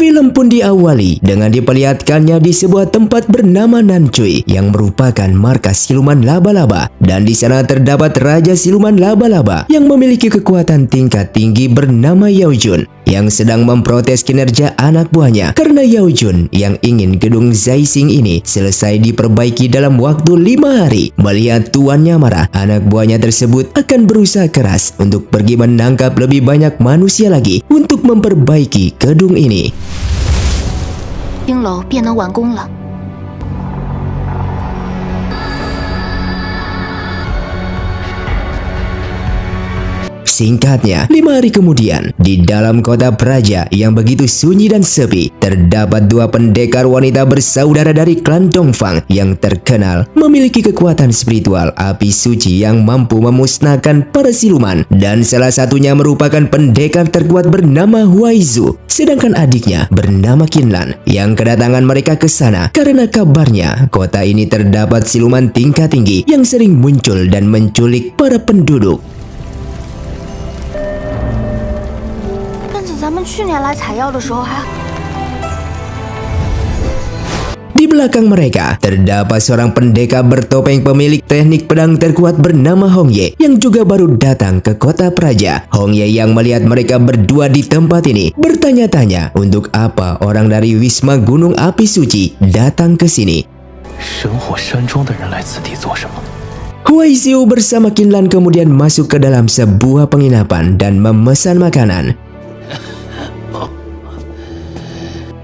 Film pun diawali dengan diperlihatkannya di sebuah tempat bernama Nancui yang merupakan markas siluman laba-laba, dan di sana terdapat raja siluman laba-laba yang memiliki kekuatan tingkat tinggi bernama Yao Jun yang sedang memprotes kinerja anak buahnya karena Yao Jun yang ingin gedung Zaixing ini selesai diperbaiki dalam waktu 5 hari. Melihat tuannya marah, anak buahnya tersebut akan berusaha keras untuk pergi menangkap lebih banyak manusia lagi untuk memperbaiki gedung ini. 冰楼便能完工了。 Singkatnya, 5 hari kemudian, di dalam kota Praja yang begitu sunyi dan sepi, terdapat 2 pendekar wanita bersaudara dari klan Dongfang yang terkenal memiliki kekuatan spiritual api suci yang mampu memusnahkan para siluman, dan salah satunya merupakan pendekar terkuat bernama Huaizu, sedangkan adiknya bernama Qinlan yang kedatangan mereka ke sana karena kabarnya kota ini terdapat siluman tingkat tinggi yang sering muncul dan menculik para penduduk. 咱们去年来采药的时候还。 Di belakang mereka terdapat seorang pendekar bertopeng pemilik teknik pedang terkuat bernama Hong Ye yang juga baru datang ke kota Praja. Hong Ye yang melihat mereka berdua di tempat ini bertanya-tanya untuk apa orang dari Wisma Gunung Api Suci datang ke sini. 神火山庄的人来此地做什么？ Huaizu bersama Qinlan kemudian masuk ke dalam sebuah penginapan dan memesan makanan.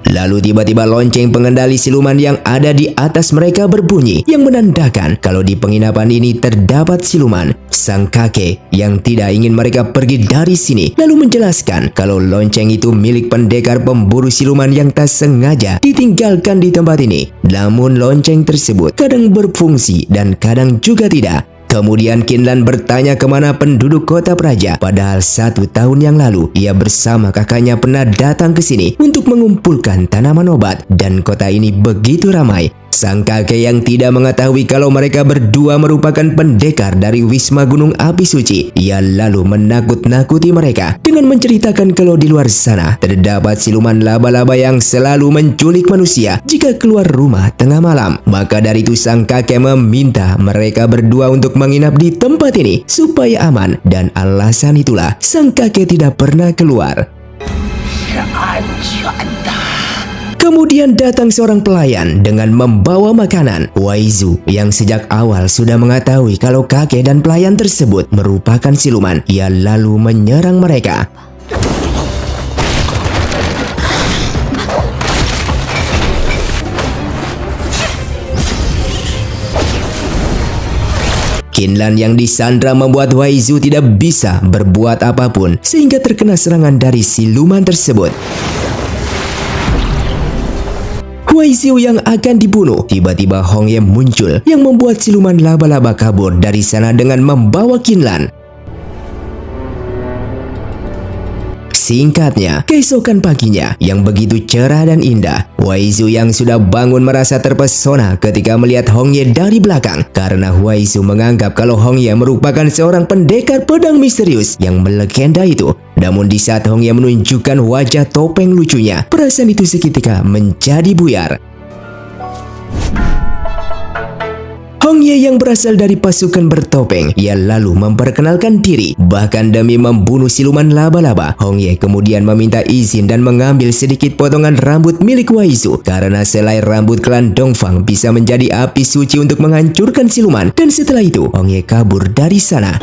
Lalu tiba-tiba lonceng pengendali siluman yang ada di atas mereka berbunyi yang menandakan kalau di penginapan ini terdapat siluman. Sang kakek yang tidak ingin mereka pergi dari sini lalu menjelaskan kalau lonceng itu milik pendekar pemburu siluman yang tak sengaja ditinggalkan di tempat ini. Namun lonceng tersebut kadang berfungsi dan kadang juga tidak. Kemudian Qinlan bertanya kemana penduduk kota Praja, padahal 1 tahun yang lalu ia bersama kakaknya pernah datang ke sini untuk mengumpulkan tanaman obat dan kota ini begitu ramai. Sang kakek yang tidak mengetahui kalau mereka berdua merupakan pendekar dari Wisma Gunung Api Suci, ia lalu menakut-nakuti mereka dengan menceritakan kalau di luar sana terdapat siluman laba-laba yang selalu menculik manusia jika keluar rumah tengah malam. Maka dari itu sang kakek meminta mereka berdua untuk menginap di tempat ini supaya aman, dan alasan itulah sang kakek tidak pernah keluar. Kemudian datang seorang pelayan dengan membawa makanan. Huaizu yang sejak awal sudah mengetahui kalau kakek dan pelayan tersebut merupakan siluman, ia lalu menyerang mereka. Qinlan yang disandra membuat Huaizu tidak bisa berbuat apapun sehingga terkena serangan dari siluman tersebut. Huaizu yang akan dibunuh, tiba-tiba Hong Ye muncul yang membuat siluman laba-laba kabur dari sana dengan membawa Qinlan. Singkatnya, keesokan paginya yang begitu cerah dan indah, Huaizu yang sudah bangun merasa terpesona ketika melihat Hong Ye dari belakang karena Huaizu menganggap kalau Hong Ye merupakan seorang pendekar pedang misterius yang melegenda itu. Namun di saat Hong Ye menunjukkan wajah topeng lucunya, perasaan itu seketika menjadi buyar. Hong Ye yang berasal dari pasukan bertopeng, ia lalu memperkenalkan diri. Bahkan demi membunuh siluman laba-laba, Hong Ye kemudian meminta izin dan mengambil sedikit potongan rambut milik Huaizu karena selai rambut klan Dongfang bisa menjadi api suci untuk menghancurkan siluman. Dan setelah itu, Hong Ye kabur dari sana.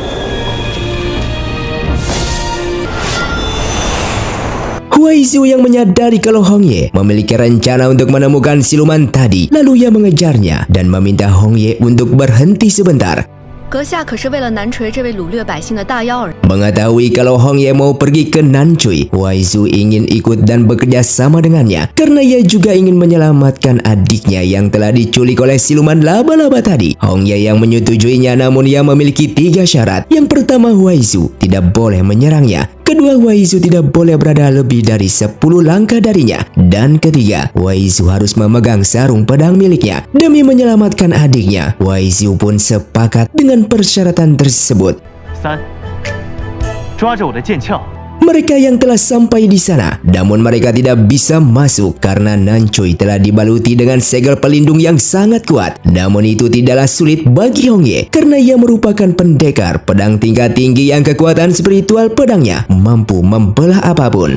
Huaizu yang menyadari kalau Hong Ye memiliki rencana untuk menemukan siluman tadi, lalu ia mengejarnya dan meminta Hong Ye untuk berhenti sebentar. 阁下可是为了南陲这位掳掠百姓的大妖而 Mengetahui kalau Hong Ye mau pergi ke Nancui, Huaizu ingin ikut dan bekerja sama dengannya karena ia juga ingin menyelamatkan adiknya yang telah diculik oleh siluman laba-laba tadi. Hong Ye yang menyetujuinya, namun ia memiliki 3 syarat. Yang pertama, Huaizu tidak boleh menyerangnya. Kedua, Huaizu tidak boleh berada lebih dari 10 langkah darinya. Dan ketiga, Huaizu harus memegang sarung pedang miliknya demi menyelamatkan adiknya. Huaizu pun sepakat dengan persyaratan tersebut. 3，抓着我的剑鞘， mereka yang telah sampai di sana. Namun mereka tidak bisa masuk karena Nancuy telah dibaluti dengan segel pelindung yang sangat kuat. Namun itu tidaklah sulit bagi Hongye karena ia merupakan pendekar pedang tingkat tinggi yang kekuatan spiritual pedangnya mampu membelah apapun.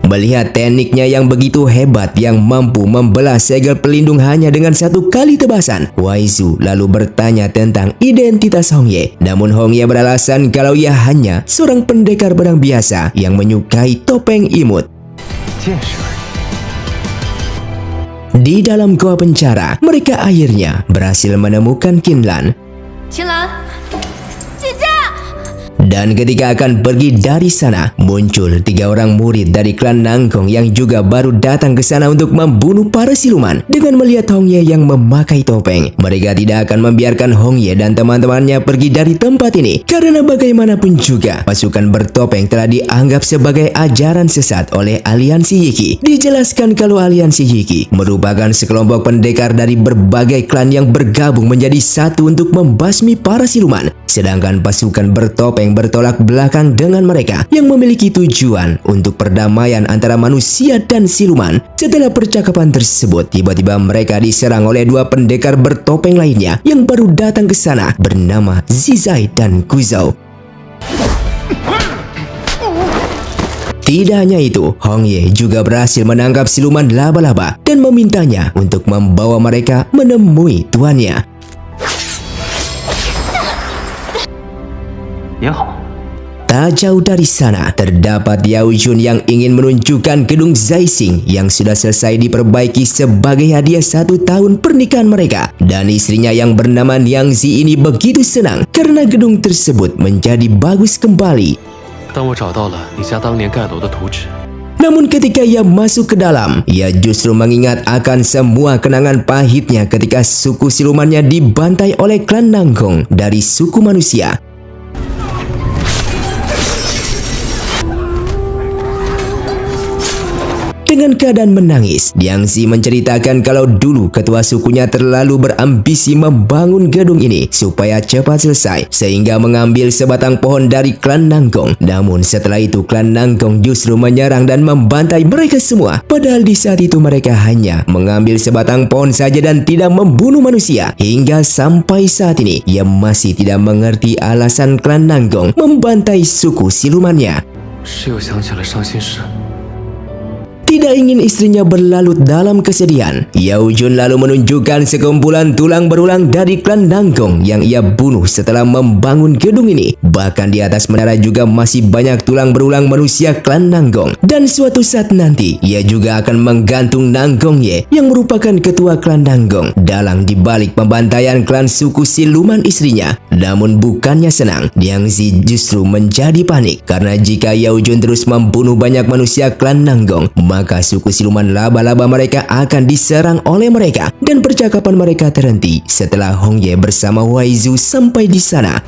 Melihat tekniknya yang begitu hebat yang mampu membelah segel pelindung hanya dengan satu kali tebasan, Waizu lalu bertanya tentang identitas Hongye. Namun Hongye beralasan kalau ia hanya seorang pendekar pedang biasa yang menyukai topeng imut. Di dalam goa penjara, mereka akhirnya berhasil menemukan Qinlan. 秦岚， Dan ketika akan pergi dari sana, muncul 3 orang murid dari klan Nangkong yang juga baru datang ke sana untuk membunuh para siluman. Dengan melihat Hongye yang memakai topeng, mereka tidak akan membiarkan Hongye dan teman-temannya pergi dari tempat ini. Karena bagaimanapun juga, pasukan bertopeng telah dianggap sebagai ajaran sesat oleh Aliansi Yiki. Dijelaskan kalau Aliansi Yiki merupakan sekelompok pendekar dari berbagai klan yang bergabung menjadi satu untuk membasmi para siluman. Sedangkan pasukan bertopeng bertolak belakang dengan mereka yang memiliki tujuan untuk perdamaian antara manusia dan siluman. Setelah percakapan tersebut, tiba-tiba mereka diserang oleh 2 pendekar bertopeng lainnya yang baru datang ke sana bernama Zizai dan Kuzou. Tidak hanya itu, Hongye juga berhasil menangkap siluman laba-laba dan memintanya untuk membawa mereka menemui tuannya. 也好， Tak jauh dari sana, terdapat Yao Jun yang ingin menunjukkan gedung Zaixing yang sudah selesai diperbaiki sebagai hadiah 1 tahun pernikahan mereka. Dan istrinya yang bernama Niang Zi ini begitu senang karena gedung tersebut menjadi bagus kembali. 当我找到了你家当年盖楼的图纸， Namun ketika ia masuk ke dalam, ia justru mengingat akan semua kenangan pahitnya ketika suku silumannya dibantai oleh klan Nangkong dari suku manusia. Dengan keadaan menangis, Niang Zi menceritakan kalau dulu ketua sukunya terlalu berambisi membangun gedung ini supaya cepat selesai sehingga mengambil sebatang pohon dari klan Nangkong. Namun setelah itu klan Nangkong justru menyerang dan membantai mereka semua. Padahal di saat itu mereka hanya mengambil sebatang pohon saja dan tidak membunuh manusia. Hingga sampai saat ini, ia masih tidak mengerti alasan klan Nangkong membantai suku silumannya. 是又想起了伤心事。 Tidak ingin istrinya berlarut dalam kesedihan, Yao Jun lalu menunjukkan sekumpulan tulang berulang dari klan Nangkong yang ia bunuh setelah membangun gedung ini. Bahkan di atas menara juga masih banyak tulang berulang manusia klan Nangkong. Dan suatu saat nanti, ia juga akan menggantung Nangkong Ye yang merupakan ketua klan Nangkong dalang dibalik pembantaian klan suku siluman istrinya. Namun bukannya senang, Niang Zi justru menjadi panik karena jika Yao Jun terus membunuh banyak manusia klan Nangkong, maka suku siluman laba-laba mereka akan diserang oleh mereka. Dan percakapan mereka terhenti setelah Hongye bersama Waizu sampai di sana.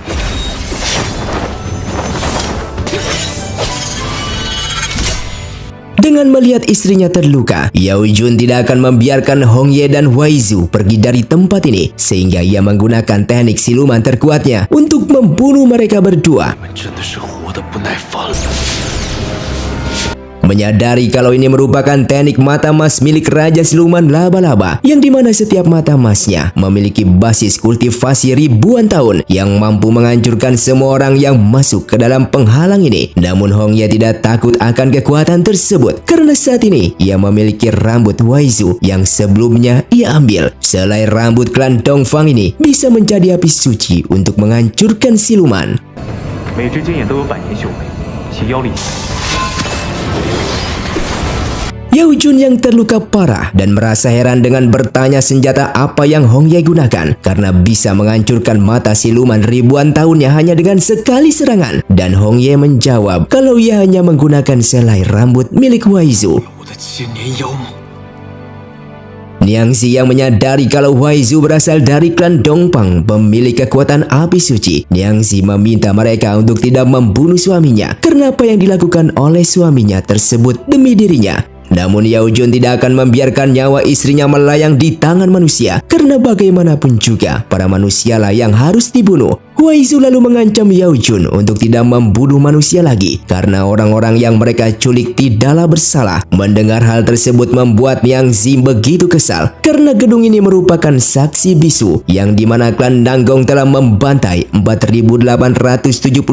Dengan melihat istrinya terluka, Yao Jun tidak akan membiarkan Hongye dan Waizu pergi dari tempat ini, sehingga ia menggunakan teknik siluman terkuatnya untuk membunuh mereka berdua. 你们真的是活得不耐烦了。 Menyadari kalau ini merupakan teknik mata emas milik Raja Siluman Laba-Laba, yang dimana setiap mata emasnya memiliki basis kultivasi ribuan tahun yang mampu menghancurkan semua orang yang masuk ke dalam penghalang ini. Namun Hongye tidak takut akan kekuatan tersebut karena saat ini ia memiliki rambut Waizu yang sebelumnya ia ambil. Selai rambut klan Dongfang ini bisa menjadi api suci untuk menghancurkan siluman. 每支剑眼都有百年修为，其妖力强。 Yao Jun yang terluka parah dan merasa heran dengan bertanya senjata apa yang Hongye gunakan karena bisa menghancurkan mata siluman ribuan tahunnya hanya dengan sekali serangan. Dan Hongye menjawab kalau ia hanya menggunakan selai rambut milik Waizu. 我的千年妖梦。 Niang Zi yang menyadari kalau Waizu berasal dari klan Dongfang pemilik kekuatan api suci. Niang Zi meminta mereka untuk tidak membunuh suaminya karena apa yang dilakukan oleh suaminya tersebut demi dirinya. Namun Yao Jun tidak akan membiarkan nyawa istrinya melayang di tangan manusia, karena bagaimanapun juga para manusialah yang harus dibunuh. Wei Zu lalu mengancam Yao Jun untuk tidak membunuh manusia lagi karena orang-orang yang mereka culik tidaklah bersalah. Mendengar hal tersebut membuat Niang Zi begitu kesal karena gedung ini merupakan saksi bisu yang dimana klan Nanggong telah membantai 4.871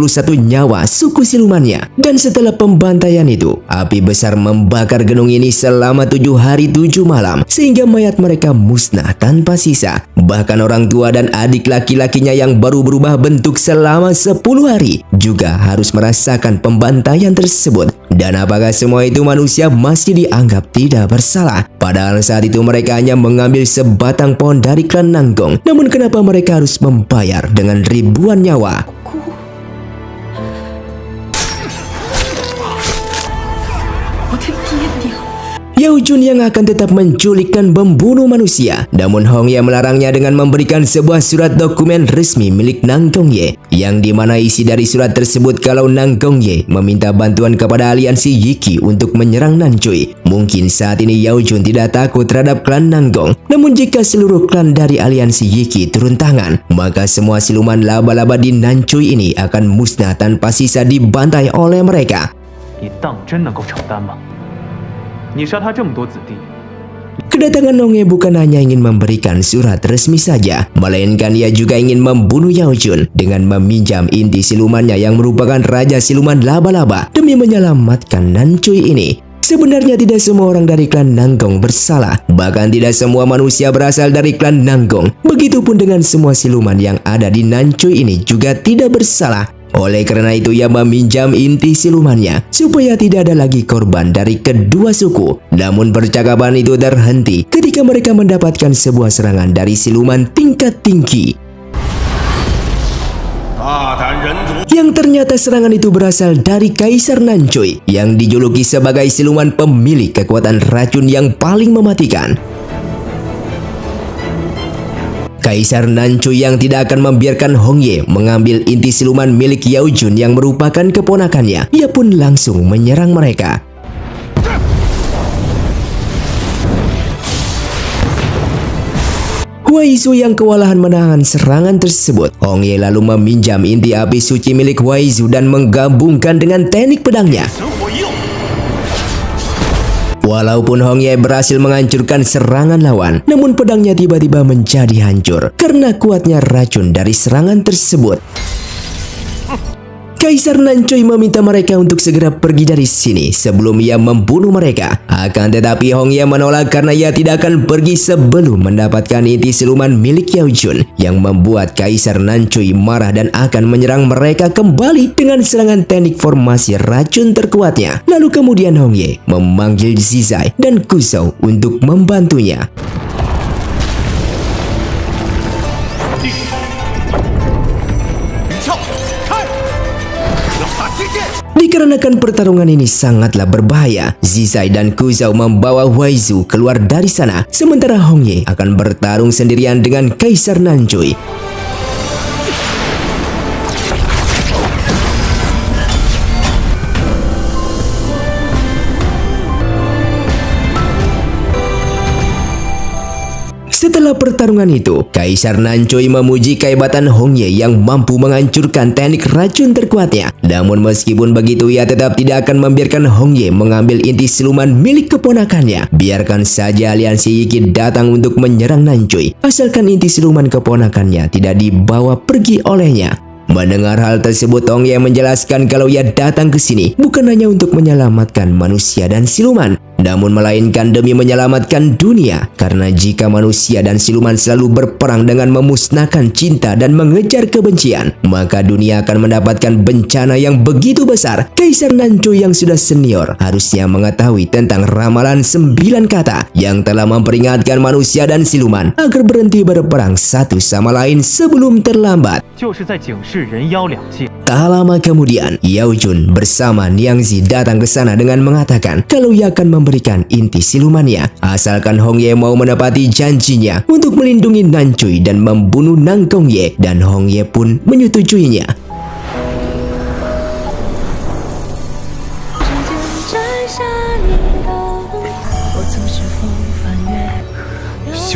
nyawa suku silumannya. Dan setelah pembantaian itu, api besar membakar gedung ini selama 7 hari 7 malam sehingga mayat mereka musnah tanpa sisa. Bahkan orang tua dan adik laki-lakinya yang baru berubah bentuk selama 10 hari juga harus merasakan pembantaian tersebut. Dan apakah semua itu manusia masih dianggap tidak bersalah? Padahal saat itu mereka hanya mengambil sebatang pohon dari klan Nanggong. Namun kenapa mereka harus membayar dengan ribuan nyawa? Yao Jun yang akan tetap menculik dan membunuh manusia. Namun Hong Ye melarangnya dengan memberikan sebuah surat dokumen resmi milik Nanggong Ye, yang dimana isi dari surat tersebut kalau Nanggong Ye meminta bantuan kepada aliansi Yiki untuk menyerang Nancui. Mungkin saat ini Yao Jun tidak takut terhadap klan Nanggong, namun jika seluruh klan dari aliansi Yiki turun tangan, maka semua siluman laba-laba di Nancui ini akan musnah tanpa sisa dibantai oleh mereka. 你当真能够承担吗？你杀他这么多子弟， Kedatangan Hong Ye bukan hanya ingin memberikan surat resmi saja, melainkan ia juga ingin membunuh Yao Jun dengan meminjam inti silumannya yang merupakan raja siluman laba-laba demi menyelamatkan Nancui ini. Sebenarnya tidak semua orang dari klan Nanggong bersalah, bahkan tidak semua manusia berasal dari klan Nanggong. Begitupun dengan semua siluman yang ada di Nancui ini juga tidak bersalah. Oleh karena itu ia meminjam inti silumannya supaya tidak ada lagi korban dari kedua suku. Namun percakapan itu terhenti ketika mereka mendapatkan sebuah serangan dari siluman tingkat tinggi. Yang ternyata serangan itu berasal dari Kaisar Nancui yang dijuluki sebagai siluman pemilik kekuatan racun yang paling mematikan. Kaisar Nancui yang tidak akan membiarkan Hong Ye mengambil inti siluman milik Yao Jun yang merupakan keponakannya. Ia pun langsung menyerang mereka. Wei Zu yang kewalahan menahan serangan tersebut. Hong Ye lalu meminjam inti api suci milik Wei Zu dan menggabungkan dengan teknik pedangnya. Walaupun Hong Ye berhasil menghancurkan serangan lawan, namun pedangnya tiba-tiba menjadi hancur karena kuatnya racun dari serangan tersebut. Kaisar Nancui meminta mereka untuk segera pergi dari sini sebelum ia membunuh mereka. Akan tetapi Hong Ye menolak karena ia tidak akan pergi sebelum mendapatkan inti siluman milik Yao Jun, yang membuat Kaisar Nancui marah dan akan menyerang mereka kembali dengan serangan teknik formasi racun terkuatnya. Lalu kemudian Hong Ye memanggil Zizai dan Kuzhou untuk membantunya. Dikarenakan pertarungan ini sangatlah berbahaya, Zizai dan Kuzhou membawa Wei Zu keluar dari sana, sementara Hong Ye akan bertarung sendirian dengan Kaisar Nancui. Setelah pertarungan itu, Kaisar Nancui memuji kehebatan Hong Ye yang mampu menghancurkan teknik racun terkuatnya. Namun meskipun begitu, ia tetap tidak akan membiarkan Hong Ye mengambil inti siluman milik keponakannya. Biarkan saja aliansi Yiki datang untuk menyerang Nancui, asalkan inti siluman keponakannya tidak dibawa pergi olehnya. Mendengar hal tersebut, Hong Ye menjelaskan kalau ia datang ke sini bukan hanya untuk menyelamatkan manusia dan siluman, namun melainkan demi menyelamatkan dunia. Karena jika manusia dan siluman selalu berperang dengan memusnahkan cinta dan mengejar kebencian, maka dunia akan mendapatkan bencana yang begitu besar. Kaisar Nancui yang sudah senior harusnya mengetahui tentang ramalan 9 kata yang telah memperingatkan manusia dan siluman agar berhenti berperang satu sama lain sebelum terlambat. 就是在警示人妖两界。 Tak lama kemudian, Yao Jun bersama Niang Zi datang ke sana dengan mengatakan kalau ia akan memberikan inti silumannya asalkan Hong Ye mau menepati janjinya untuk melindungi Nancui dan membunuh Nanggong Ye, dan Hong Ye pun menyetujuinya.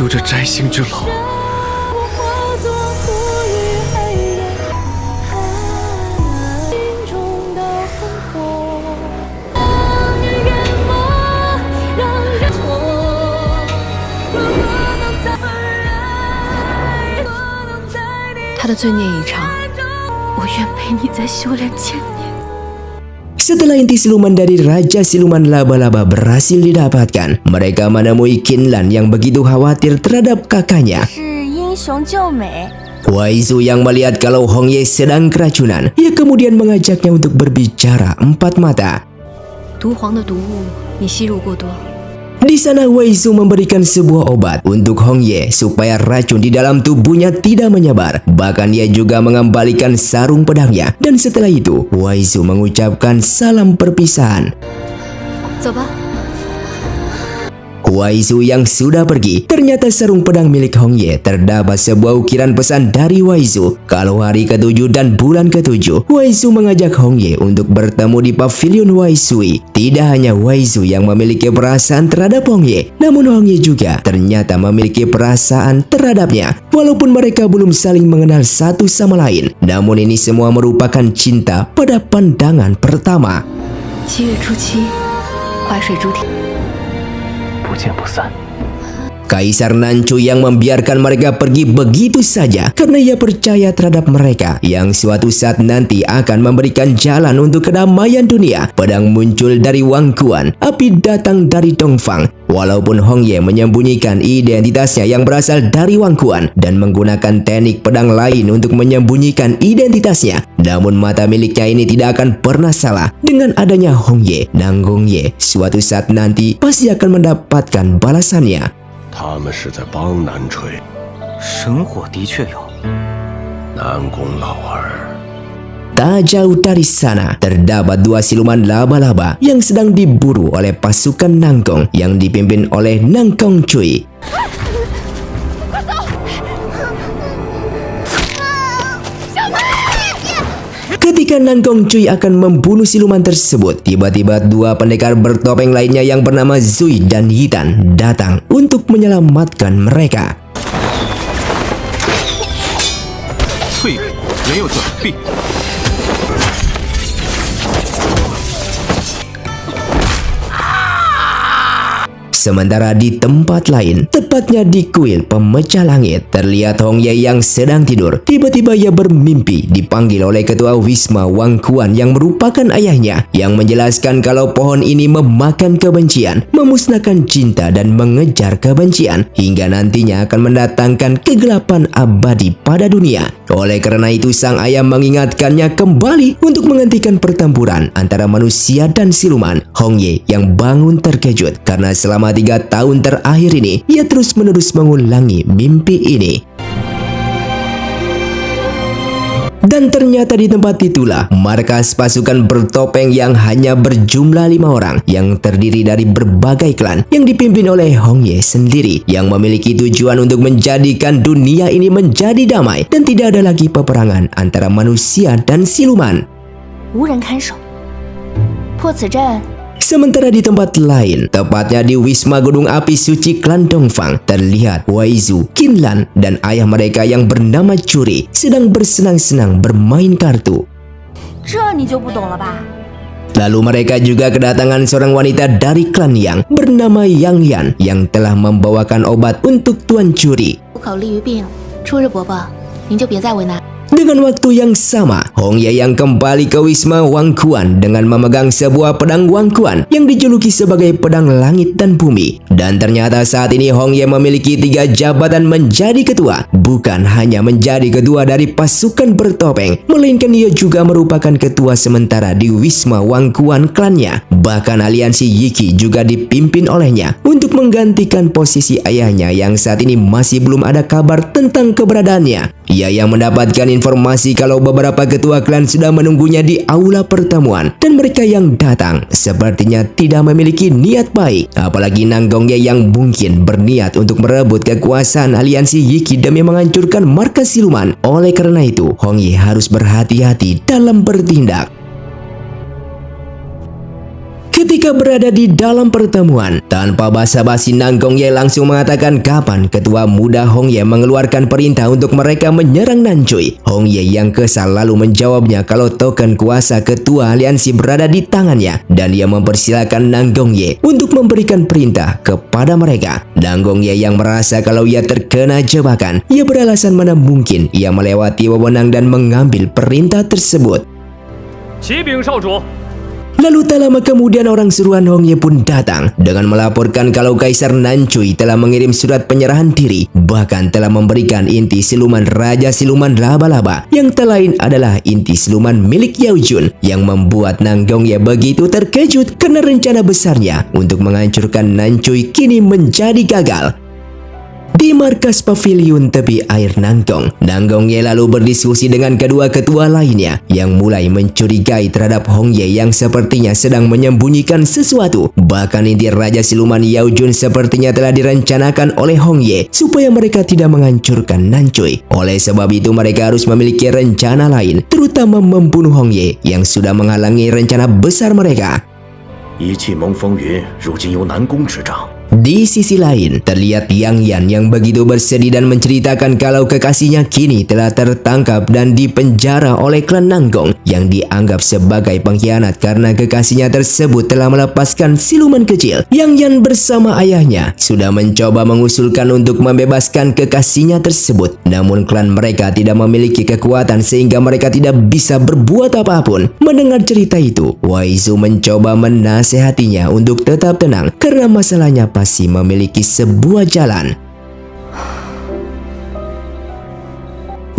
修这摘星之楼。他的罪孽已偿，我愿陪你再修炼千年。 Setelah inti siluman dari Raja Siluman Laba-Laba berhasil didapatkan, mereka menemui Qinlan yang begitu khawatir terhadap kakaknya. 是英雄救美。 Waizu yang melihat kalau Hong Ye sedang keracunan, ia kemudian mengajaknya untuk berbicara empat mata. 毒皇的毒物你吸入过多， Di sana Waizu memberikan sebuah obat untuk Hong Ye supaya racun di dalam tubuhnya tidak menyebar. Bahkan ia juga mengembalikan sarung pedangnya. Dan setelah itu, Waizu mengucapkan salam perpisahan. 走吧。 Waizu yang sudah pergi, ternyata sarung pedang milik Hong Ye terdapat sebuah ukiran pesan dari Waizu. Kalau hari ke-7 dan bulan ke-7, Waizu mengajak Hong Ye untuk bertemu di pavilion Waizui. Tidak hanya Waizu yang memiliki perasaan terhadap Hong Ye, namun Hong Ye juga ternyata memiliki perasaan terhadapnya. Walaupun mereka belum saling mengenal satu sama lain, namun ini semua merupakan cinta pada pandangan pertama. 7月初7，淮水诸天。 不见不散。 Kaisar Nanchu yang membiarkan mereka pergi begitu saja karena ia percaya terhadap mereka yang suatu saat nanti akan memberikan jalan untuk kedamaian dunia. Pedang muncul dari Wang Quan, api datang dari Dongfang. Walaupun Hong Ye menyembunyikan identitasnya yang berasal dari Wang Quan dan menggunakan teknik pedang lain untuk menyembunyikan identitasnya, namun mata miliknya ini tidak akan pernah salah. Dengan adanya Hong Ye, Nanggong Ye suatu saat nanti pasti akan mendapatkan balasannya. 他们是在帮南陲，神火的确有。南宫老儿。 Tak jauh dari sana, terdapat dua siluman laba-laba yang sedang diburu oleh pasukan Nangkong yang dipimpin oleh Nangkong Cui. Ketika Nangkong Cui akan membunuh siluman tersebut, tiba-tiba dua pendekar bertopeng lainnya yang bernama Zui dan Yitan datang untuk menyelamatkan mereka. 翠羽没有短臂。 Sementara di tempat lain, tepatnya di kuil pemecah langit, terlihat Hong Ye yang sedang tidur. Tiba-tiba ia bermimpi dipanggil oleh ketua Wisma Wang Quan yang merupakan ayahnya, yang menjelaskan kalau pohon ini memakan kebencian, memusnahkan cinta dan mengejar kebencian, hingga nantinya akan mendatangkan kegelapan abadi pada dunia. Oleh karena itu sang ayah mengingatkannya kembali untuk menghentikan pertempuran antara manusia dan siluman. Hong Ye yang bangun terkejut karena selama 3 tahun terakhir ini ia terus-menerus mengulangi mimpi ini. Dan ternyata di tempat itulah markas pasukan bertopeng yang hanya berjumlah 5 orang yang terdiri dari berbagai klan yang dipimpin oleh Hong Ye sendiri, yang memiliki tujuan untuk menjadikan dunia ini menjadi damai dan tidak ada lagi peperangan antara manusia dan siluman. 无人看守，破此阵。 Sementara di tempat lain, tepatnya di Wisma Gunung Api Suci Klan Dongfang, terlihat Waizu, Qinlan, dan ayah mereka yang bernama Curi sedang bersenang-senang bermain kartu. 这你就不懂了吧？ Lalu mereka juga kedatangan seorang wanita dari klan Yang bernama Yang Yan yang telah membawakan obat untuk Tuan Curi. 不考虑于病，初日伯伯，您就别再为难。 Dengan waktu yang sama, Hong Ye yang kembali ke Wisma Wang Quan dengan memegang sebuah pedang Wang Quan yang dijuluki sebagai pedang langit dan bumi. Dan ternyata saat ini Hong Ye memiliki 3 jabatan menjadi ketua. Bukan hanya menjadi ketua dari pasukan bertopeng, melainkan ia juga merupakan ketua sementara di Wisma Wang Quan klannya. Bahkan aliansi Yiki juga dipimpin olehnya untuk menggantikan posisi ayahnya yang saat ini masih belum ada kabar tentang keberadaannya. Ia yang mendapatkan informasi kalau beberapa ketua klan sudah menunggunya di aula pertemuan, dan mereka yang datang sepertinya tidak memiliki niat baik, apalagi Nanggong Ye yang mungkin berniat untuk merebut kekuasaan aliansi Yiki demi menghancurkan markas siluman. Oleh karena itu, Hong Ye harus berhati-hati dalam bertindak. Ketika berada di dalam pertemuan, tanpa basa-basi Nang Gongye langsung mengatakan kapan ketua muda Hongye mengeluarkan perintah untuk mereka menyerang Nancui. Hongye yang kesal lalu menjawabnya kalau token kuasa ketua aliansi berada di tangannya dan ia mempersilakan Nang Gongye untuk memberikan perintah kepada mereka. Nang Gongye yang merasa kalau ia terkena jebakan, ia beralasan mana mungkin ia melewati wewenang dan mengambil perintah tersebut. 启禀少主。 Lalu tak lama kemudian orang suruhan Hongye pun datang dengan melaporkan kalau Kaisar Nancui telah mengirim surat penyerahan diri, bahkan telah memberikan inti siluman Raja Siluman Laba-Laba yang tak lain adalah inti siluman milik Yao Jun, yang membuat Nang Gongye begitu terkejut karena rencana besarnya untuk menghancurkan Nancui kini menjadi gagal. Di markas pavilion tepi air Nangkong, Nang Gongye lalu berdiskusi dengan kedua ketua lainnya yang mulai mencurigai terhadap Hongye yang sepertinya sedang menyembunyikan sesuatu. Bahkan inti Raja Siluman Yao Jun sepertinya telah direncanakan oleh Hongye supaya mereka tidak menghancurkan Nancui. Oleh sebab itu mereka harus memiliki rencana lain, terutama membunuh Hongye yang sudah menghalangi rencana besar mereka. 一气蒙风云，如今由南宫执掌。 Di sisi lain, terlihat Yang Yan yang begitu bersedih dan menceritakan kalau kekasihnya kini telah tertangkap dan dipenjara oleh klan Nanggong yang dianggap sebagai pengkhianat karena kekasihnya tersebut telah melepaskan siluman kecil. Yang Yan bersama ayahnya sudah mencoba mengusulkan untuk membebaskan kekasihnya tersebut. Namun klan mereka tidak memiliki kekuatan sehingga mereka tidak bisa berbuat apapun. Mendengar cerita itu, Wei Zhu mencoba menasehatinya untuk tetap tenang karena masalahnya masih memiliki sebuah jalan.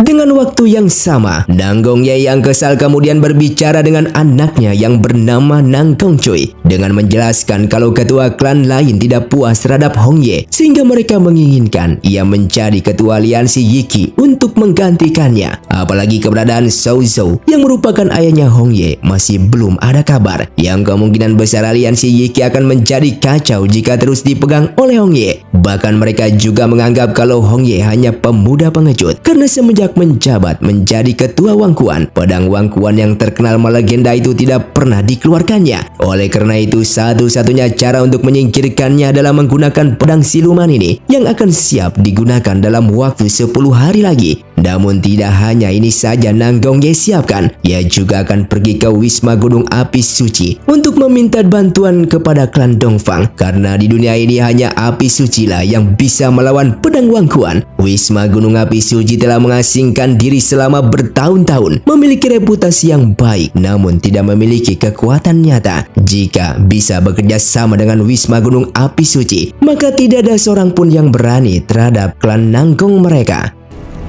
Dengan waktu yang sama, Nang Gongye yang kesal kemudian berbicara dengan anaknya yang bernama Nang Gongcui dengan menjelaskan kalau ketua klan lain tidak puas terhadap Hongye sehingga mereka menginginkan ia menjadi ketua aliansi Yiki untuk menggantikannya. Apalagi keberadaan Zhou Zhou yang merupakan ayahnya Hongye masih belum ada kabar, yang kemungkinan besar aliansi Yiki akan menjadi kacau jika terus dipegang oleh Hongye. Bahkan mereka juga menganggap kalau Hongye hanya pemuda pengecut karena semenjak menjabat menjadi ketua Wangkuan, pedang Wangkuan yang terkenal melegenda itu tidak pernah dikeluarkannya. Oleh karena itu, satu-satunya cara untuk menyingkirkannya adalah menggunakan pedang siluman ini yang akan siap digunakan dalam waktu 10 hari lagi. Namun tidak hanya ini saja Nang Gongye siapkan, ia juga akan pergi ke Wisma Gunung Api Suci untuk meminta bantuan kepada klan Dongfang karena di dunia ini hanya api suci lah yang bisa melawan pedang Wangkuan. Wisma Gunung Api Suci telah mengasingkan diri selama bertahun-tahun, memiliki reputasi yang baik namun tidak memiliki kekuatan nyata. Jika bisa bekerja sama dengan Wisma Gunung Api Suci, maka tidak ada seorang pun yang berani terhadap klan Nanggong mereka.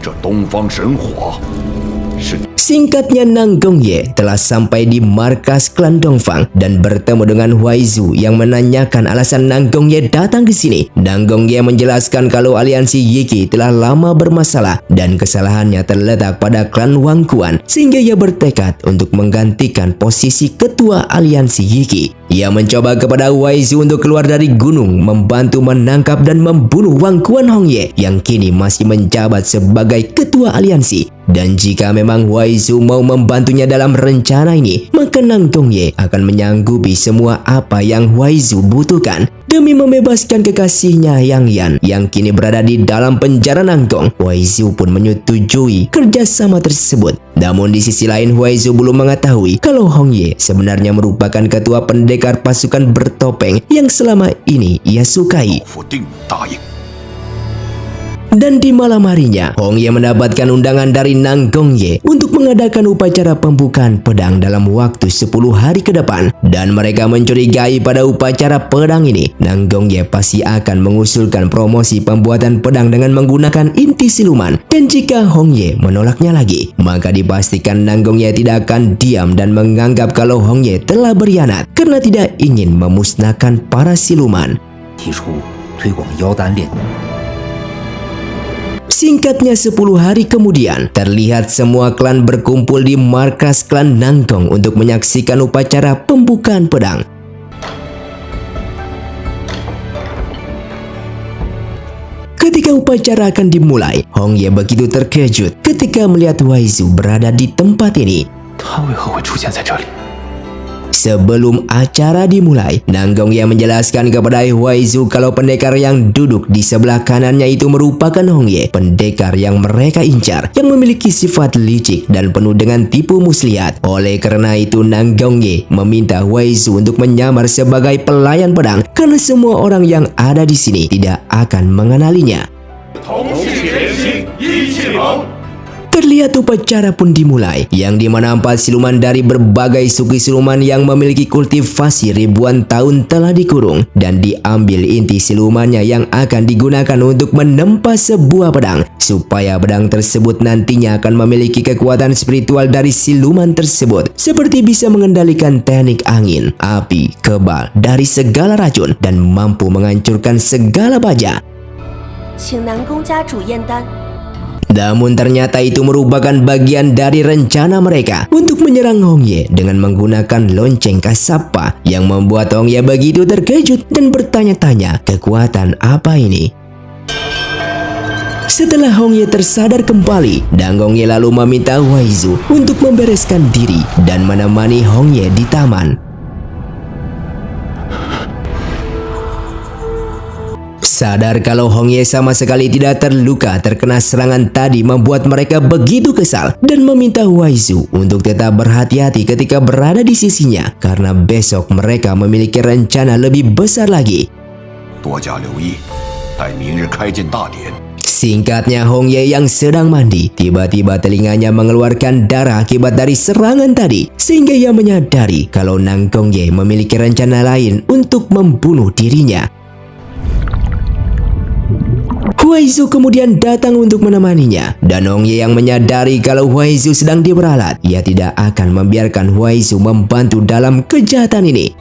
这东方神火是 Singkatnya, Nang Gongye telah sampai di markas klan Dongfang dan bertemu dengan Wei Zhu yang menanyakan alasan Nang Gongye datang ke sini. Nang Gongye menjelaskan kalau aliansi Yiki telah lama bermasalah dan kesalahannya terletak pada klan Wangkuan sehingga ia bertekad untuk menggantikan posisi ketua aliansi Yiki. Ia mencoba kepada Wei Zhu untuk keluar dari gunung, membantu menangkap dan membunuh Wangkuan Hongye yang kini masih menjabat sebagai ketua aliansi. Dan jika memang Wei Zhu mau membantunya dalam rencana ini, maka Nang Gongye akan menyanggupi semua apa yang Wei Zhu butuhkan demi membebaskan kekasihnya Yang Yan yang kini berada di dalam penjara Nanggong. Wei Zhu pun menyetujui kerjasama tersebut. Namun di sisi lain, Wei Zhu belum mengetahui kalau Hongye sebenarnya merupakan ketua pendekar pasukan bertopeng yang selama ini ia sukai. 否定答应。 Dan di malam harinya, Hongye mendapatkan undangan dari Nang Gongye untuk mengadakan upacara pembukaan pedang dalam waktu 10 hari ke depan. Dan mereka mencurigai pada upacara pedang ini, Nang Gongye pasti akan mengusulkan promosi pembuatan pedang dengan menggunakan inti siluman. Dan jika Hongye menolaknya lagi, maka dipastikan Nang Gongye tidak akan diam dan menganggap kalau Hongye telah berkhianat karena tidak ingin memusnahkan para siluman. 提出推广妖丹炼。 Singkatnya 10 hari kemudian, terlihat semua klan berkumpul di markas klan Nanggong untuk menyaksikan upacara pembukaan pedang. Ketika upacara akan dimulai, Hongye begitu terkejut ketika melihat Wei Zhu berada di tempat ini. 他为何会出现在这里？ Sebelum acara dimulai, Nanggongye menjelaskan kepada Huaizu kalau pendekar yang duduk di sebelah kanannya itu merupakan Hongye, pendekar yang mereka incar, yang memiliki sifat licik dan penuh dengan tipu muslihat. Oleh karena itu, Nanggongye meminta Huaizu untuk menyamar sebagai pelayan pedang karena semua orang yang ada di sini tidak akan mengenalinya. Terlihat upacara pun dimulai, yang dimana 4 siluman dari berbagai suku siluman yang memiliki kultivasi ribuan tahun telah dikurung dan diambil inti silumannya yang akan digunakan untuk menempa sebuah pedang, supaya pedang tersebut nantinya akan memiliki kekuatan spiritual dari siluman tersebut, seperti bisa mengendalikan teknik angin, api, kebal dari segala racun dan mampu menghancurkan segala baja. 请南宫家主验丹。 Namun ternyata itu merupakan bagian dari rencana mereka untuk menyerang Hongye dengan menggunakan lonceng Kasapa, yang membuat Hongye begitu terkejut dan bertanya-tanya kekuatan apa ini. Setelah Hongye tersadar kembali, Nanggongye lalu meminta Huaizu untuk membereskan diri dan menemani Hongye di taman. Sadar kalau Hongye sama sekali tidak terluka terkena serangan tadi membuat mereka begitu kesal dan meminta Huaizu untuk tetap berhati-hati ketika berada di sisinya karena besok mereka memiliki rencana lebih besar lagi. Singkatnya, Hongye yang sedang mandi, tiba-tiba telinganya mengeluarkan darah akibat dari serangan tadi, sehingga ia menyadari kalau Nanggongye memiliki rencana lain untuk membunuh dirinya. Huaizu kemudian datang untuk menemaninya, dan Hongye yang menyadari kalau Huaizu sedang diperalat, ia tidak akan membiarkan Huaizu membantu dalam kejahatan ini.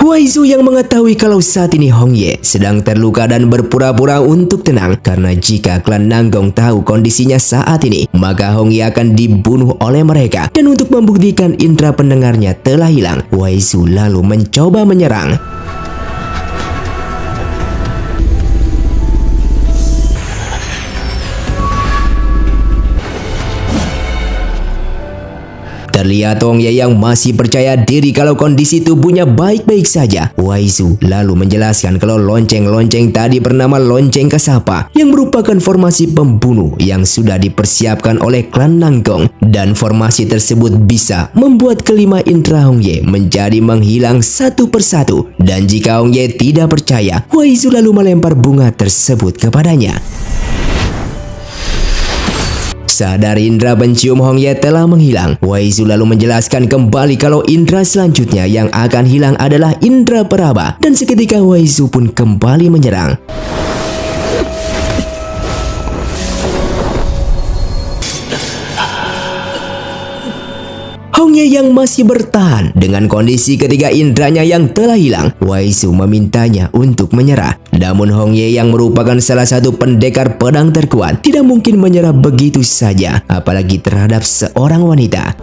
Huaizu yang mengetahui kalau saat ini Hongye sedang terluka dan berpura-pura untuk tenang, karena jika klan Nanggong tahu kondisinya saat ini, maka Hongye akan dibunuh oleh mereka. Dan untuk membuktikan indera pendengarnya telah hilang, Huaizu lalu mencoba menyerang. Terlihat Hongye yang masih percaya diri kalau kondisi tubuhnya baik-baik saja. Huaizu lalu menjelaskan kalau lonceng-lonceng tadi bernama lonceng Kasapa, yang merupakan formasi pembunuh yang sudah dipersiapkan oleh klan Nanggong, dan formasi tersebut bisa membuat kelima indera Hongye menjadi menghilang satu persatu. Dan jika Hongye tidak percaya, Huaizu lalu melempar bunga tersebut kepadanya. Sadar indera pencium Hongye telah menghilang, Huaizu lalu menjelaskan kembali kalau indera selanjutnya yang akan hilang adalah indera peraba, dan seketika Huaizu pun kembali menyerang. Hongye yang masih bertahan dengan kondisi ketiga inderanya yang telah hilang, Huaizu memintanya untuk menyerah. Namun Hongye yang merupakan salah satu pendekar pedang terkuat tidak mungkin menyerah begitu saja, apalagi terhadap seorang wanita.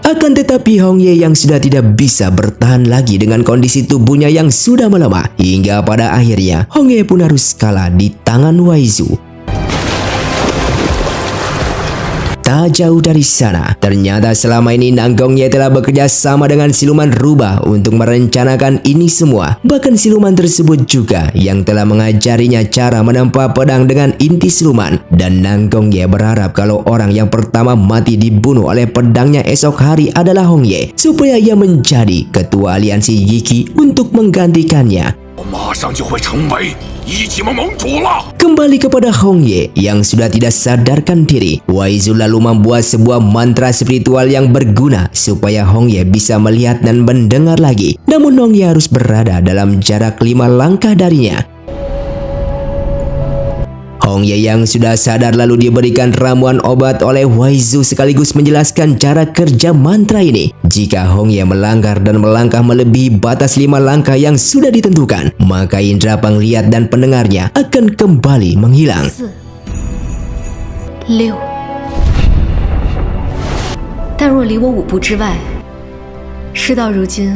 Akan tetapi Hongye yang sudah tidak bisa bertahan lagi dengan kondisi tubuhnya yang sudah melemah, hingga pada akhirnya Hongye pun harus kalah di tangan Huaizu. Tak jauh dari sana, ternyata selama ini Nanggongye telah bekerja sama dengan siluman rubah untuk merencanakan ini semua. Bahkan siluman tersebut juga yang telah mengajarinya cara menempa pedang dengan inti siluman. Dan Nanggongye berharap kalau orang yang pertama mati dibunuh oleh pedangnya esok hari adalah Hongye, supaya ia menjadi ketua aliansi Yiki untuk menggantikannya. Kembali kepada Hongye yang sudah tidak sadarkan diri, Huaizu lalu membuat sebuah mantra spiritual yang berguna supaya Hongye bisa melihat dan mendengar lagi. Namun Hongye harus berada dalam jarak 5 langkah darinya. Hongye yang sudah sadar lalu diberikan ramuan obat oleh Huaizu sekaligus menjelaskan cara kerja mantra ini. Jika Hongye melanggar dan melangkah melebihi batas 5 langkah yang sudah ditentukan, maka indera penglihat dan pendengarnya akan kembali menghilang. 6，但若离我5步之外，事到如今。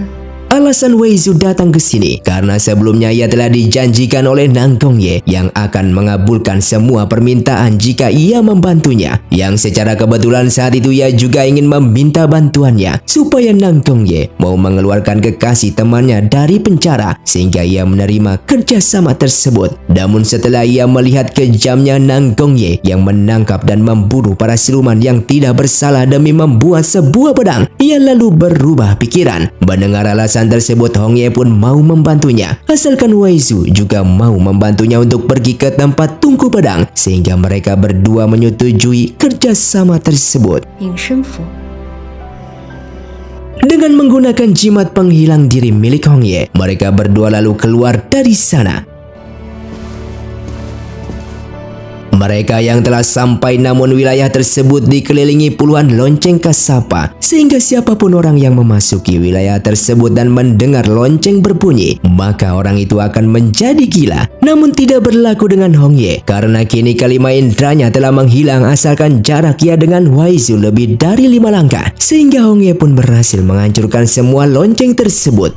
Alasan Wei Zu datang ke sini karena sebelumnya ia telah dijanjikan oleh Nang Gongye yang akan mengabulkan semua permintaan jika ia membantunya. Yang secara kebetulan saat itu ia juga ingin meminta bantuannya supaya Nang Gongye mau mengeluarkan kekasih temannya dari penjara sehingga ia menerima kerjasama tersebut. Namun setelah ia melihat kejamnya Nang Gongye yang menangkap dan membunuh para siluman yang tidak bersalah demi membuat sebuah pedang, ia lalu berubah pikiran. Mendengar alasan tersebut, Hong Ye pun mau membantunya, asalkan Wei Zu juga mau membantunya untuk pergi ke tempat tungku pedang, sehingga mereka berdua menyetujui kerjasama tersebut. 隐身符 Dengan menggunakan jimat penghilang diri milik Hong Ye, mereka berdua lalu keluar dari sana. Mereka yang telah sampai namun wilayah tersebut dikelilingi puluhan lonceng kasapa, sehingga siapapun orang yang memasuki wilayah tersebut dan mendengar lonceng berbunyi, maka orang itu akan menjadi gila. Namun tidak berlaku dengan Hong Ye, karena kini kelima indranya telah menghilang asalkan jarak ia dengan Wei Zu lebih dari 5 langkah, sehingga Hong Ye pun berhasil menghancurkan semua lonceng tersebut.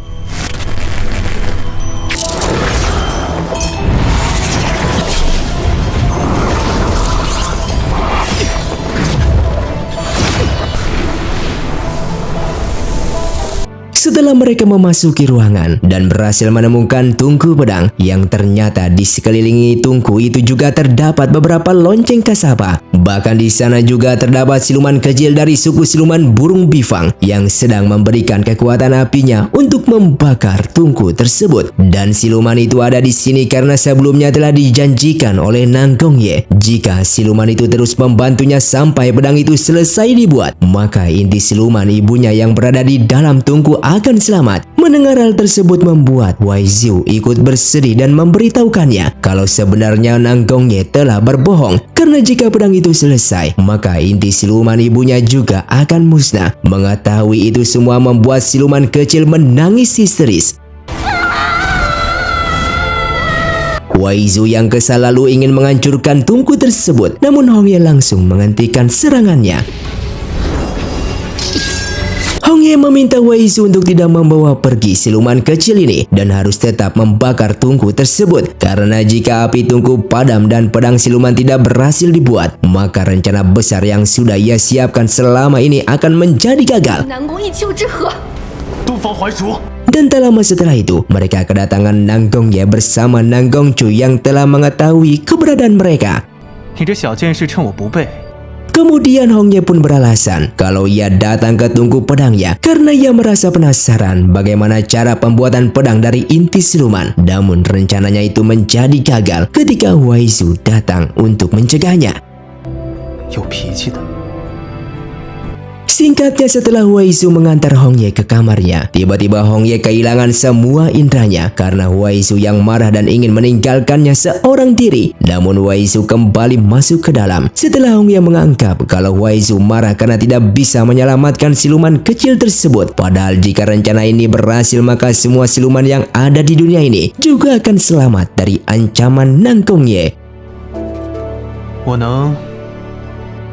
Setelah mereka memasuki ruangan dan berhasil menemukan tungku pedang yang ternyata di sekelilingi tungku itu juga terdapat beberapa lonceng kasapa. Bahkan di sana juga terdapat siluman kecil dari suku siluman burung bifang yang sedang memberikan kekuatan apinya untuk membakar tungku tersebut. Dan siluman itu ada di sini karena sebelumnya telah dijanjikan oleh Nang Gongye jika siluman itu terus membantunya sampai pedang itu selesai dibuat, maka inti siluman ibunya yang berada di dalam tungku akan selamat. Mendengar hal tersebut membuat Wei Zu ikut bersedih dan memberitahukannya kalau sebenarnya Nang Gongye telah berbohong, karena jika pedang itu selesai maka inti siluman ibunya juga akan musnah. Mengetahui itu semua membuat siluman kecil menangis histeris. Wei Zu yang kesal lalu ingin menghancurkan tungku tersebut, namun Hong Ye langsung menghentikan serangannya. Hong Ye meminta Wei Zu untuk tidak membawa pergi siluman kecil ini dan harus tetap membakar tungku tersebut, karena jika api tungku padam dan pedang siluman tidak berhasil dibuat, maka rencana besar yang sudah ia siapkan selama ini akan menjadi gagal. 南宫一丘之貉。 东方还蜀。 Dan tak lama setelah itu, mereka kedatangan Nang Gongye bersama Nang Gongcu yang telah mengetahui keberadaan mereka. 你这小剑士趁我不备， Kemudian Hong Ye pun beralasan kalau ia datang ke tungku pedangnya karena ia merasa penasaran bagaimana cara pembuatan pedang dari inti siluman. Namun rencananya itu menjadi gagal ketika Wei Zu datang untuk mencegahnya. 有脾气的。 Singkatnya, setelah Wei Zu mengantar Hong Ye ke kamarnya, tiba-tiba Hong Ye kehilangan semua indranya karena Wei Zu yang marah dan ingin meninggalkannya seorang diri. Namun Wei Zu kembali masuk ke dalam setelah Hong Ye menganggap kalau Wei Zu marah karena tidak bisa menyelamatkan siluman kecil tersebut. Padahal jika rencana ini berhasil, maka semua siluman yang ada di dunia ini juga akan selamat dari ancaman Nang Gongye. 我能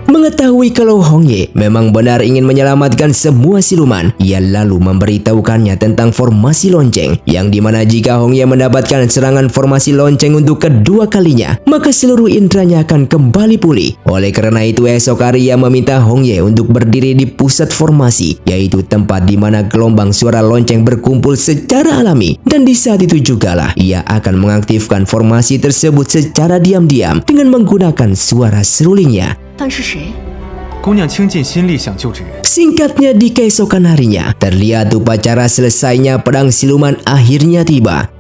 Mengetahui kalau Hong Ye memang benar ingin menyelamatkan semua siluman, ia lalu memberitahukannya tentang formasi lonceng, yang dimana jika Hong Ye mendapatkan serangan formasi lonceng untuk kedua kalinya, maka seluruh indranya akan kembali pulih. Oleh karena itu esok hari ia meminta Hong Ye untuk berdiri di pusat formasi, yaitu tempat di mana gelombang suara lonceng berkumpul secara alami. Dan di saat itu jugalah ia akan mengaktifkan formasi tersebut secara diam-diam dengan menggunakan suara serulingnya. 但是谁？ 姑娘倾尽心力想救治人， Singkatnya, di keesokan harinya terlihat upacara selesainya pedang siluman akhirnya tiba.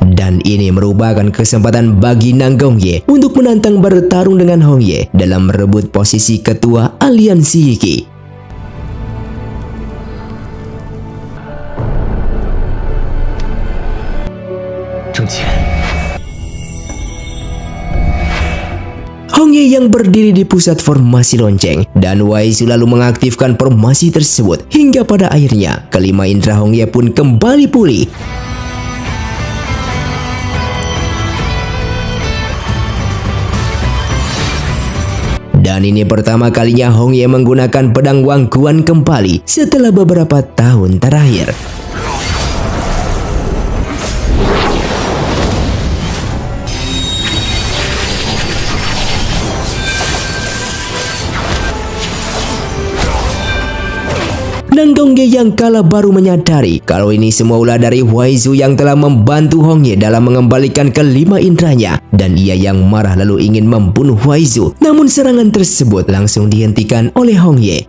Dan ini merupakan kesempatan bagi Nang Gongye untuk menantang bertarung dengan Hong Ye dalam merebut posisi ketua aliansi Yiki. 挣钱。 Hong Ye yang berdiri di pusat formasi lonceng dan Wei Zu lalu mengaktifkan formasi tersebut hingga pada akhirnya kelima indera Hong Ye pun kembali pulih. Dan ini pertama kalinya Hong Ye menggunakan pedang Wang Quan kembali setelah beberapa tahun terakhir. Nanggong Ye yang kalah baru menyadari kalau ini semua ulah dari Huai Zu yang telah membantu Hong Ye dalam mengembalikan kelima indranya, dan ia yang marah lalu ingin membunuh Huai Zu. Namun serangan tersebut langsung dihentikan oleh Hong Ye.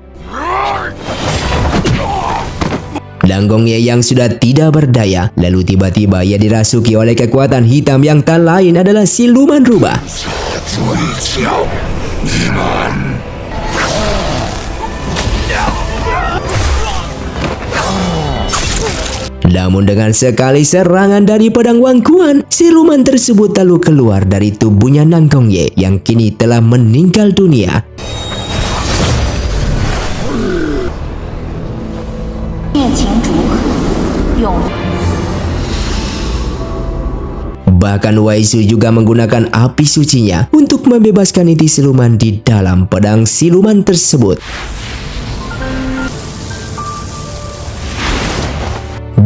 Nanggong Ye yang sudah tidak berdaya lalu tiba-tiba ia dirasuki oleh kekuatan hitam yang tak lain adalah siluman rubah. Namun dengan sekali serangan dari pedang Wang Quan, siluman tersebut lalu keluar dari tubuhnya Nanggong Ye yang kini telah meninggal dunia. Bahkan Huai Zu juga menggunakan api sucinya untuk membebaskan inti siluman di dalam pedang siluman tersebut.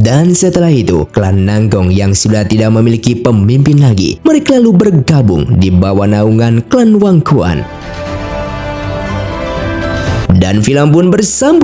Dan setelah itu, klan Nanggong yang sudah tidak memiliki pemimpin lagi, mereka lalu bergabung di bawah naungan klan Wang Quan. Dan film pun bersambung.